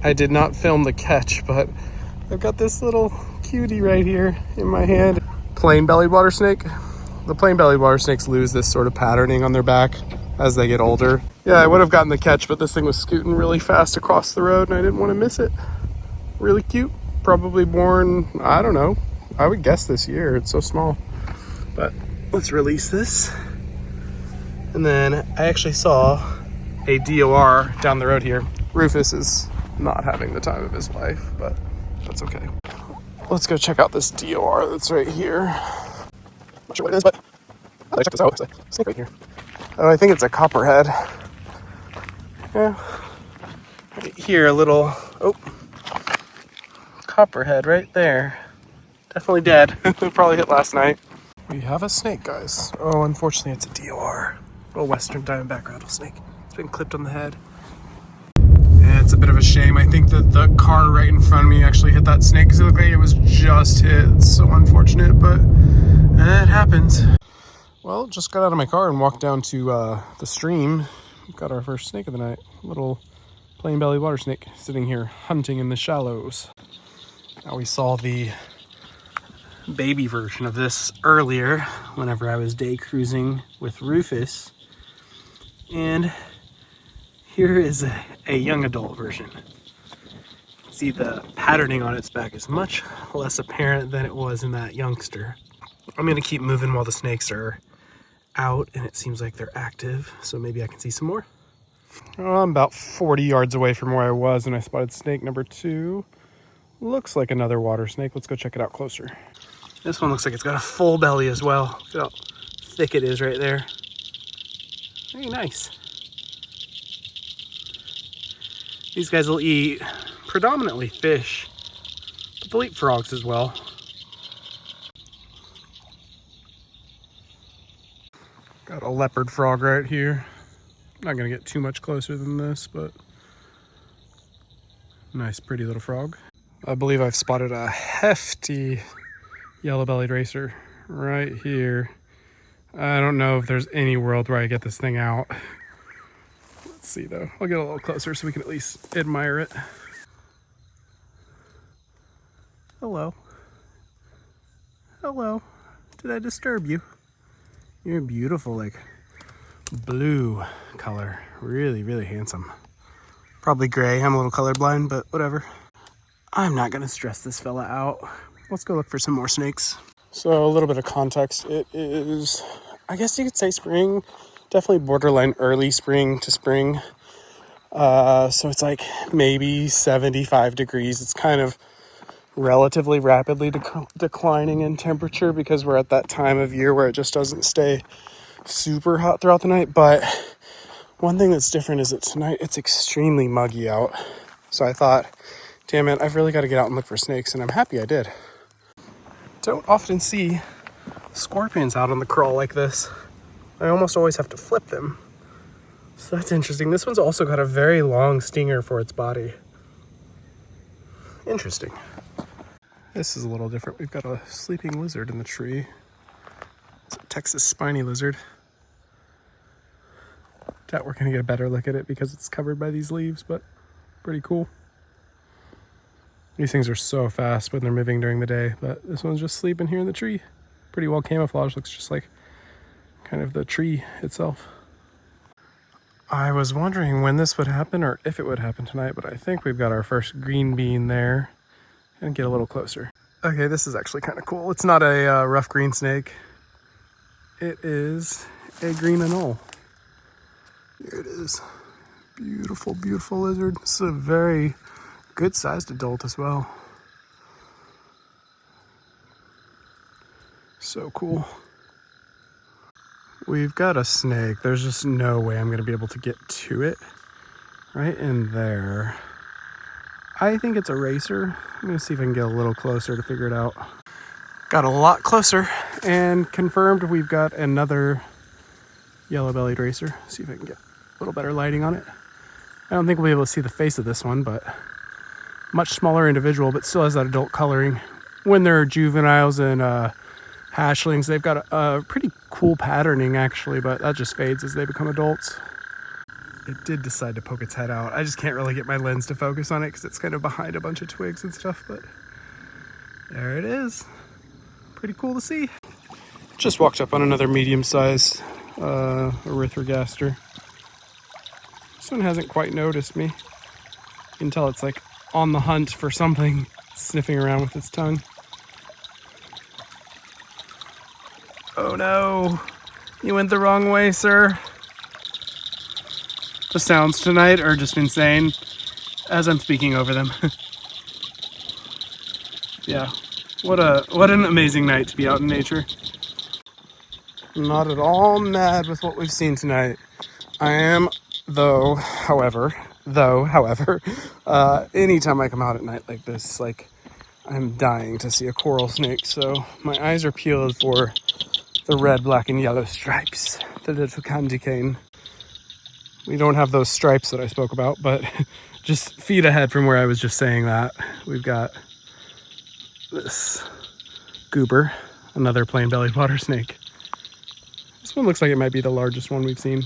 I did not film the catch, but I've got this little cutie right here in my hand. Plain-bellied water snake. The plain-bellied water snakes lose this sort of patterning on their back as they get older. Yeah, I would have gotten the catch, but this thing was scooting really fast across the road and I didn't want to miss it. Really cute. Probably born, I don't know, I would guess this year. It's so small. But let's release this. And then I actually saw a DOR down the road here. Rufus is not having the time of his life, but that's okay. Let's go check out this DOR that's right here. Not sure what it is, but check this out. There's a snake right here. Oh, I think it's a copperhead. Yeah. Right here, a little, oh, copperhead right there. Definitely dead. Probably hit last night. We have a snake, guys. Oh, unfortunately, it's a DOR. A western diamondback rattlesnake. It's been clipped on the head. Yeah, it's a bit of a shame. I think that the car right in front of me actually hit that snake because it looked like it was just hit. It's so unfortunate, but it happens. Well, just got out of my car and walked down to the stream. Got our first snake of the night. Little plain-bellied water snake sitting here hunting in the shallows. Now we saw the baby version of this earlier whenever I was day cruising with Rufus. And here is a young adult version. See, the patterning on its back is much less apparent than it was in that youngster. I'm gonna keep moving while the snakes are out and it seems like they're active, so maybe I can see some more. Oh, I'm about 40 yards away from where I was and I spotted snake number 2. Looks like another water snake. Let's go check it out closer. This one looks like it's got a full belly as well. Look at how thick it is right there. Very nice. These guys will eat predominantly fish, but they'll eat frogs as well. Got a leopard frog right here. Not gonna get too much closer than this, but nice, pretty little frog. I believe I've spotted a hefty yellow-bellied racer right here. I don't know if there's any world where I get this thing out. Let's see though. I'll get a little closer so we can at least admire it. Hello. Hello. Did I disturb you? You're beautiful, like blue color. Really, really handsome. Probably gray. I'm a little colorblind, but whatever. I'm not gonna stress this fella out. Let's go look for some more snakes. So a little bit of context. It is, I guess you could say spring. Definitely borderline early spring to spring. So it's like maybe 75 degrees. It's kind of relatively rapidly declining in temperature because we're at that time of year where it just doesn't stay super hot throughout the night. But one thing that's different is that tonight it's extremely muggy out. So I thought, damn it, I've really got to get out and look for snakes, and I'm happy I did. Don't often see scorpions out on the crawl like this. I almost always have to flip them. So that's interesting. This one's also got a very long stinger for its body. Interesting. This is a little different. We've got a sleeping lizard in the tree. It's a Texas spiny lizard. Doubt we're gonna get a better look at it because it's covered by these leaves, but pretty cool. These things are so fast when they're moving during the day, but this one's just sleeping here in the tree. Pretty well camouflaged. Looks just like kind of the tree itself. I was wondering when this would happen or if it would happen tonight, but I think we've got our first green bean there. And get a little closer. Okay, this is actually kind of cool. It's not a rough green snake. It is a green anole. Here it is. Beautiful, beautiful lizard. This is a very good sized adult as well. So cool. We've got a snake. There's just no way I'm gonna be able to get to it. Right in there. I think it's a racer. I'm gonna see if I can get a little closer to figure it out. Got a lot closer and confirmed we've got another yellow-bellied racer. See if I can get a little better lighting on it. I don't think we'll be able to see the face of this one, but much smaller individual, but still has that adult coloring. When they're juveniles and hatchlings, they've got a pretty cool patterning actually, but that just fades as they become adults. it did decide to poke its head out. I just can't really get my lens to focus on it because it's kind of behind a bunch of twigs and stuff, but there it is. Pretty cool to see. Just walked up on another medium-sized erythrogaster. This one hasn't quite noticed me. You can tell it's like on the hunt for something, sniffing around with its tongue. Oh no, you went the wrong way, sir. The sounds tonight are just insane as I'm speaking over them. Yeah, what an amazing night to be out in nature. I'm not at all mad with what we've seen tonight. I am, however, anytime I come out at night like this, like, I'm dying to see a coral snake, so my eyes are peeled for the red, black, and yellow stripes, the little candy cane. We don't have those stripes that I spoke about, but just feet ahead from where I was just saying that, we've got this goober, another plain-bellied water snake. This one looks like it might be the largest one we've seen.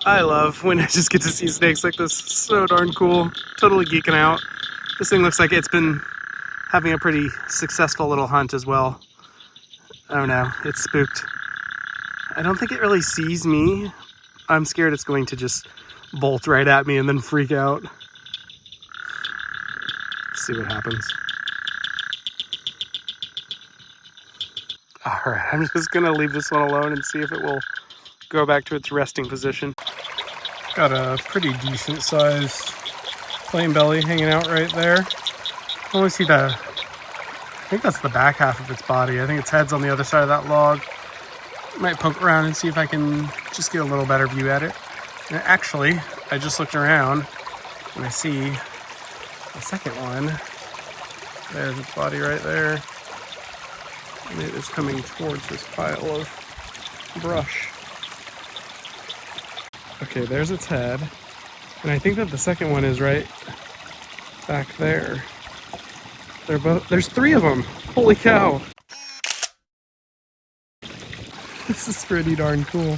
I love when I just get to see snakes like this. So darn cool. Totally geeking out. This thing looks like it's been having a pretty successful little hunt as well. Oh no, it's spooked. I don't think it really sees me. I'm scared it's going to just bolt right at me and then freak out. Let's see what happens. All right, I'm just gonna leave this one alone and see if it will go back to its resting position. Got a pretty decent sized plain belly hanging out right there. I only see I think that's the back half of its body. I think its head's on the other side of that log. Might poke around and see if I can just get a little better view at it. And actually, I just looked around and I see the second one. There's its body right there. And it is coming towards this pile of brush. Okay, there's its head. And I think that the second one is right back there. There's three of them. Holy cow. This is pretty darn cool.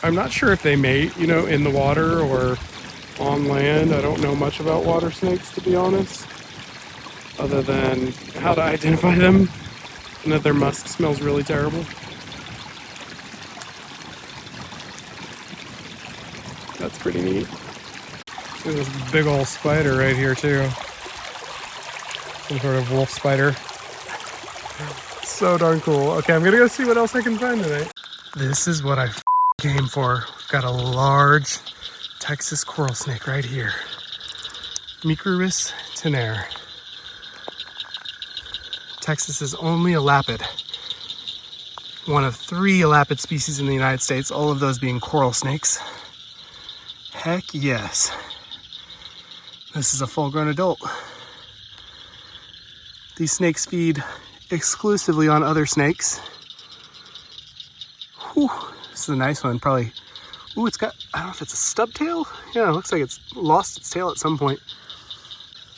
I'm not sure if they mate, in the water or on land. I don't know much about water snakes, to be honest, other than how to identify them and that their musk smells really terrible. That's pretty neat. There's this big old spider right here too. Some sort of wolf spider. So darn cool. Okay, I'm gonna go see what else I can find today. This is what I came for. We've got a large Texas coral snake right here. Micrurus tenaire. Texas's only elapid. One of 3 elapid species in the United States, all of those being coral snakes. Heck yes. This is a full-grown adult. These snakes feed exclusively on other snakes. Whew, this is a nice one, probably. Ooh, it's got, I don't know if it's a stub tail? Yeah, it looks like it's lost its tail at some point.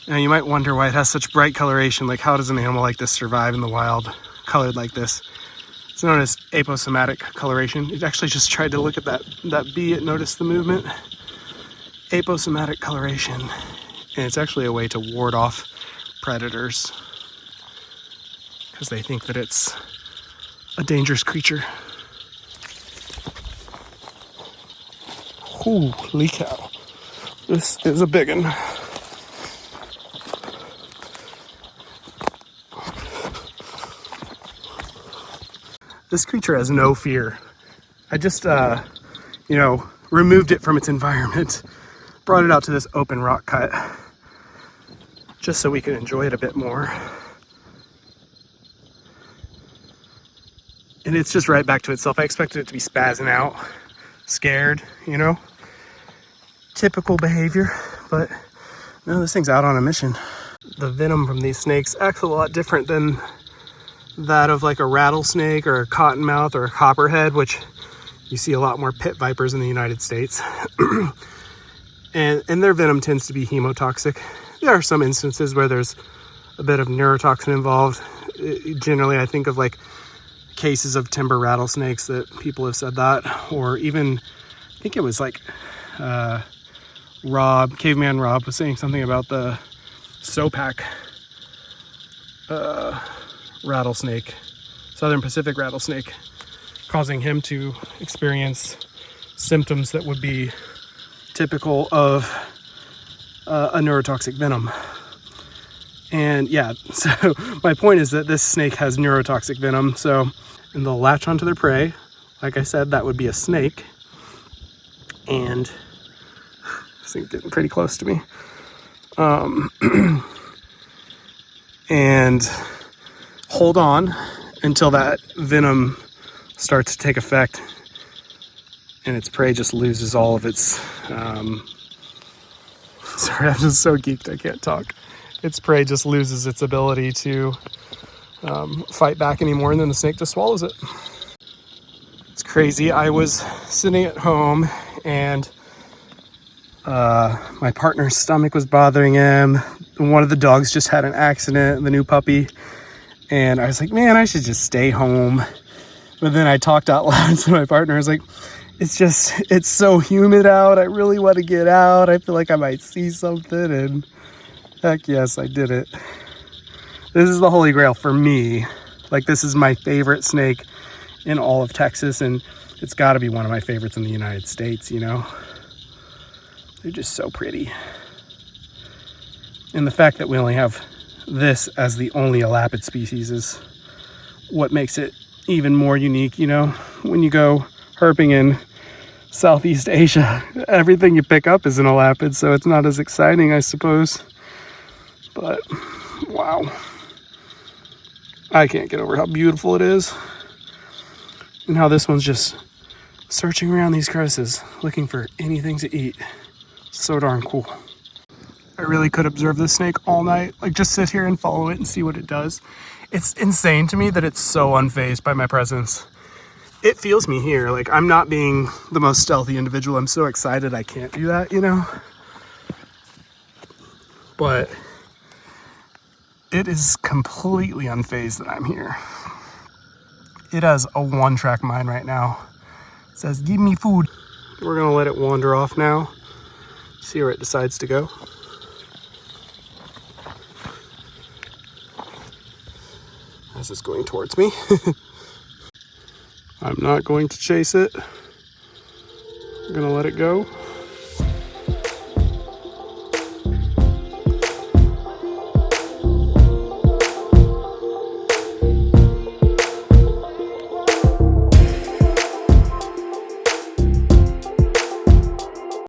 Now you might wonder why it has such bright coloration, like how does an animal like this survive in the wild, colored like this? It's known as aposematic coloration. It actually just tried to look at that bee, it noticed the movement. Aposematic coloration. And it's actually a way to ward off predators, because they think that it's a dangerous creature. Holy cow. This is a big one. This creature has no fear. I just, removed it from its environment, brought it out to this open rock cut, just so we could enjoy it a bit more. And it's just right back to itself. I expected it to be spazzing out, scared, typical behavior, but no, this thing's out on a mission. The venom from these snakes acts a lot different than that of like a rattlesnake or a cottonmouth or a copperhead, which you see a lot more pit vipers in the United States. and their venom tends to be hemotoxic. There are some instances where there's a bit of neurotoxin involved. Generally, I think of like cases of timber rattlesnakes that people have said that, or even, I think it was like Caveman Rob was saying something about the Sopak rattlesnake, Southern Pacific rattlesnake, causing him to experience symptoms that would be typical of a neurotoxic venom. And yeah, so my point is that this snake has neurotoxic venom, and they'll latch onto their prey. Like I said, that would be a snake. And this thing's getting pretty close to me. And hold on until that venom starts to take effect and its prey just loses all of its, sorry, I'm just so geeked I can't talk. Its prey just loses its ability to fight back anymore, and then the snake just swallows it. It's crazy. I was sitting at home and my partner's stomach was bothering him. One of the dogs just had an accident, the new puppy, and I was like, man, I should just stay home. But then I talked out loud to my partner. I was like, it's so humid out. I really want to get out. I feel like I might see something, and heck yes, I did it. This is the holy grail for me. Like, this is my favorite snake in all of Texas, and it's got to be one of my favorites in the United States, you know? They're just so pretty. And the fact that we only have this as the only elapid species is what makes it even more unique, you know? When you go herping in Southeast Asia, everything you pick up is an elapid, so it's not as exciting, I suppose. But wow, I can't get over how beautiful it is, and how this one's just searching around these crevices looking for anything to eat. So darn cool. I really could observe this snake all night, like just sit here and follow it and see what it does. It's insane to me that it's so unfazed by my presence. It feels me here. Like, I'm not being the most stealthy individual. I'm so excited I can't do that, you know? But it is completely unfazed that I'm here. It has a one-track mind right now. It says, give me food. We're gonna let it wander off now. See where it decides to go. As it's going towards me. I'm not going to chase it. I'm gonna let it go.